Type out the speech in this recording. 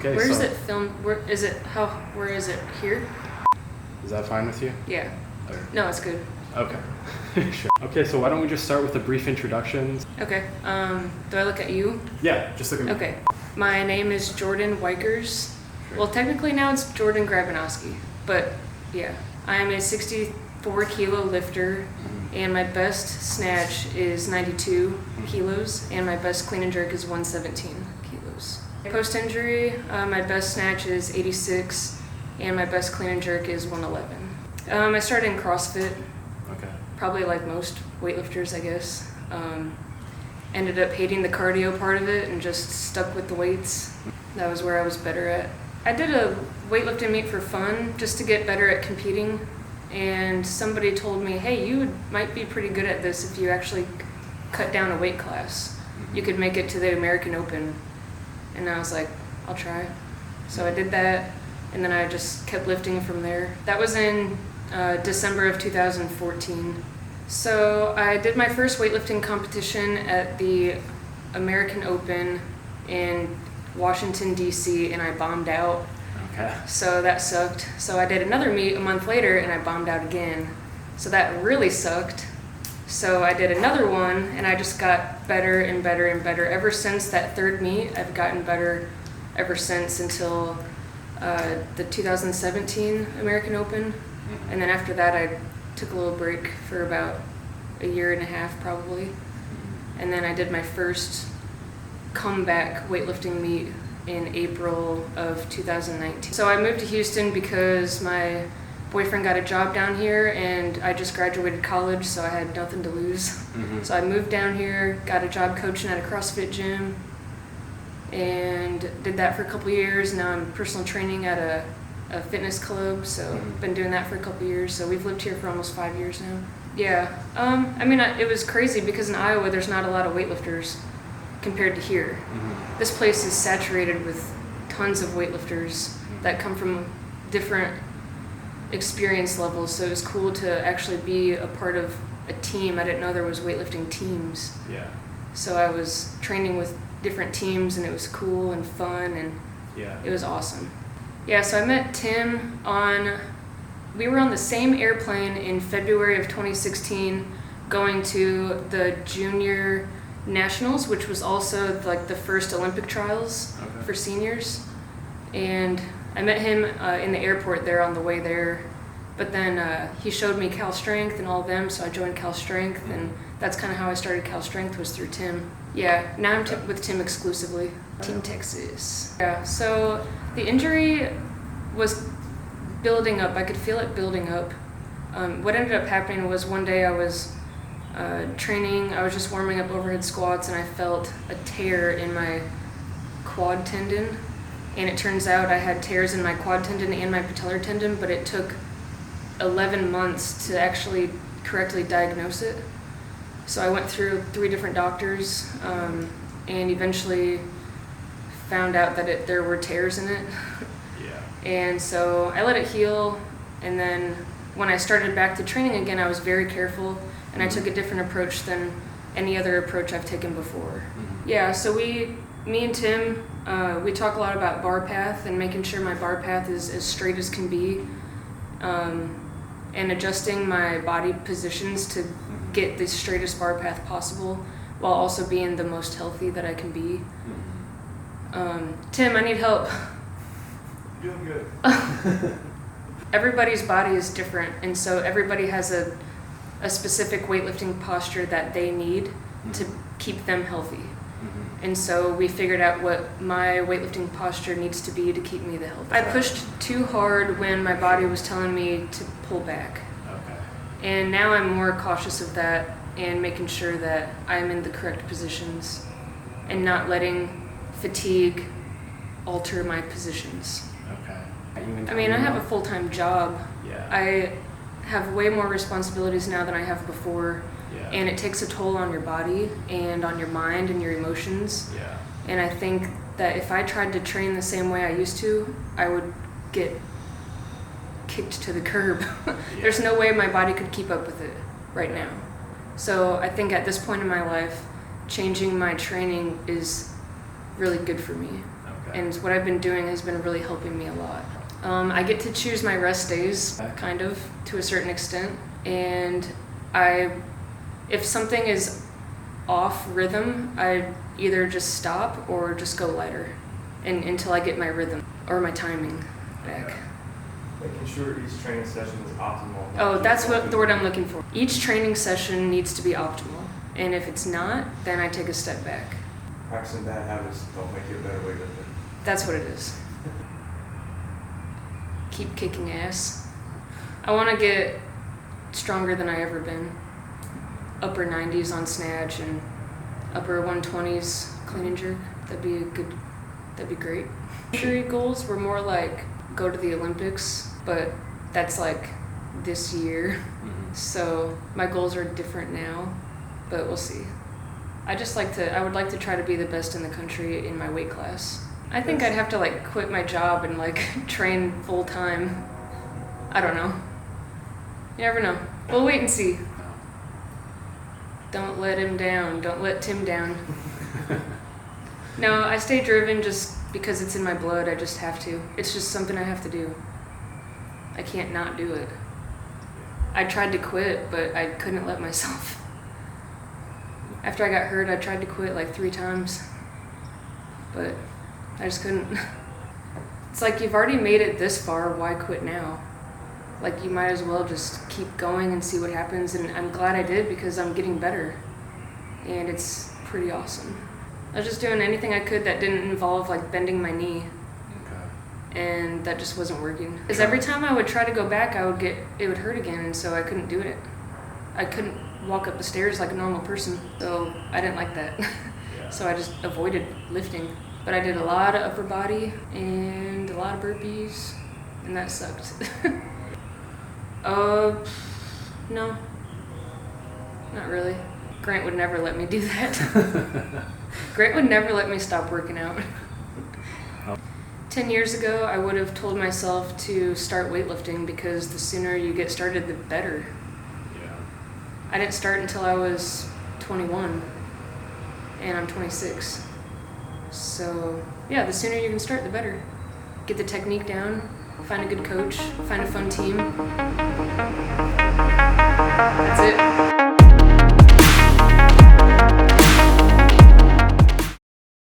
Okay. Where is it filmed? Where is it? Where is it? Here? Is that fine with you? Yeah. Okay. No, it's good. Okay. Sure. Okay, so why don't we just start with a brief introduction? Okay. Do I look at you? Yeah, just look at me. Okay. My name is Jordan Weichers. Sure. Well, technically now it's Jordan Grabanowski, but yeah. I am a 64 kilo lifter, and my best snatch is 92 kilos, and my best clean and jerk is 117 kilos. Post-injury, my best snatch is 86, and my best clean and jerk is 111. I started in CrossFit. Okay. Probably like most weightlifters, I guess. Ended up hating the cardio part of it and just stuck with the weights. That was where I was better at. I did a weightlifting meet for fun, just to get better at competing. And somebody told me, hey, you might be pretty good at this if you actually cut down a weight class. You could make it to the American Open. And I was like, I'll try. So I did that, and then I just kept lifting from there. That was in December of 2014. So I did my first weightlifting competition at the American Open in Washington, D.C., and I bombed out. Okay. So that sucked. So I did another meet a month later, and I bombed out again. So that really sucked. So I did another one, and I just got better and better and better. Ever since that third meet, I've gotten better ever since until the 2017 American Open. And then after that, I took a little break for about a year and a half probably. And then I did my first comeback weightlifting meet in April of 2019. So I moved to Houston because my boyfriend got a job down here, and I just graduated college, so I had nothing to lose. So I moved down here, got a job coaching at a CrossFit gym, and did that for a couple years. Now I'm personal training at a fitness club, so been doing that for a couple years. So we've lived here for almost 5 years now. Yeah, I mean, it was crazy because in Iowa there's not a lot of weightlifters compared to here. This place is saturated with tons of weightlifters that come from different experience levels, so it was cool to actually be a part of a team. I didn't know there was weightlifting teams. Yeah. So I was training with different teams, and it was cool and fun, and it was awesome. Yeah, so I met Tim we were on the same airplane in February of 2016 going to the Junior Nationals, which was also like the first Olympic trials for seniors. And I met him in the airport there on the way there. But then he showed me Cal Strength and all of them, so I joined Cal Strength, and that's kind of how I started Cal Strength, was through Tim. Yeah, now I'm with Tim exclusively. Team Texas. Yeah, so the injury was building up. I could feel it building up. What ended up happening was one day I was training, I was just warming up overhead squats, and I felt a tear in my quad tendon. And it turns out I had tears in my quad tendon and my patellar tendon, but it took 11 months to actually correctly diagnose it. So I went through 3 different doctors, and eventually found out that there were tears in it. And so I let it heal, and then when I started back to training again, I was very careful, and I took a different approach than any other approach I've taken before. Yeah, so me and Tim, we talk a lot about bar path and making sure my bar path is as straight as can be, and adjusting my body positions to get the straightest bar path possible while also being the most healthy that I can be. Tim, I need help. Doing good. Everybody's body is different, and so everybody has a specific weightlifting posture that they need to keep them healthy. And so we figured out what my weightlifting posture needs to be to keep me the healthy. I pushed too hard when my body was telling me to pull back. And now I'm more cautious of that and making sure that I'm in the correct positions and not letting fatigue alter my positions. I mean, I have a full-time job. I have way more responsibilities now than I have before. And it takes a toll on your body and on your mind and your emotions. And I think that if I tried to train the same way I used to, I would get kicked to the curb. There's no way my body could keep up with it right now. So I think at this point in my life, changing my training is really good for me. And what I've been doing has been really helping me a lot. I get to choose my rest days, kind of, to a certain extent. And if something is off rhythm, I either just stop or just go lighter until I get my rhythm or my timing back. Making sure each training session is optimal. Oh, that's what the word I'm looking for. Each training session needs to be optimal. And if it's not, then I take a step back. Practicing bad habits don't make you a better weightlifter. That's what it is. Keep kicking ass. I want to get stronger than I ever been. Upper 90s on snatch and upper 120s clean and jerk. That'd be great. Injury goals were more like go to the Olympics, but that's like this year. Mm-hmm. So my goals are different now, but we'll see. I would like to try to be the best in the country in my weight class. I think I'd have to like quit my job and like train full time. I don't know. You never know. We'll wait and see. Don't let him down. Don't let Tim down. No, I stay driven just because it's in my blood. I just have to. It's just something I have to do. I can't not do it. I tried to quit, but I couldn't let myself. After I got hurt, I tried to quit like 3 times, but I just couldn't. It's like you've already made it this far, why quit now? Like you might as well just keep going and see what happens, and I'm glad I did because I'm getting better, and it's pretty awesome. I was just doing anything I could that didn't involve like bending my knee, and that just wasn't working. Because every time I would try to go back, it would hurt again, and so I couldn't do it. I couldn't walk up the stairs like a normal person, so I didn't like that. So I just avoided lifting. But I did a lot of upper body and a lot of burpees, and that sucked. No, not really. Grant would never let me do that. Grant would never let me stop working out. 10 years ago, I would have told myself to start weightlifting because the sooner you get started, the better. I didn't start until I was 21, and I'm 26. So, yeah, the sooner you can start, the better. Get the technique down, find a good coach, find a fun team. That's it.